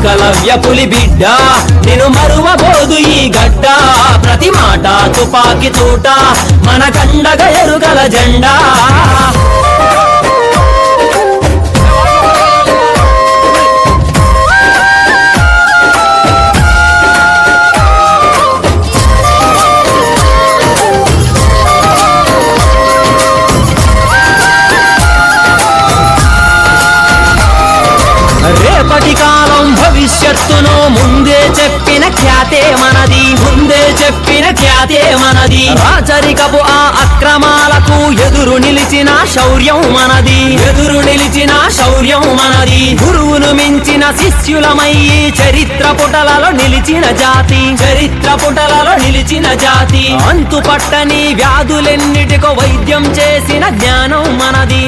ఏకలవ్య పులి బిడ్డ నేను మరువబోదు ఈ గడ్డ ప్రతి మాట తుపాకి తోట మన కండగ ఎరుగల జెండా రేపటి కాలం భవిష్యత్తును ముందే చెప్పిన ఖ్యాతే మనది ముందే చెప్పిన ఖ్యాతే మనది రాచరికపు ఆ అక్రమాలకు ఎదురు నిలిచిన శౌర్యం మనది ఎదురు నిలిచిన శౌర్యం మనది గురువును మించిన శిష్యులమయ్యి చరిత్ర పుటలలో నిలిచిన జాతి చరిత్ర పుటలలో నిలిచిన జాతి అంతుపట్టని వ్యాధులెన్నిటికో వైద్యం చేసిన జ్ఞానం మనది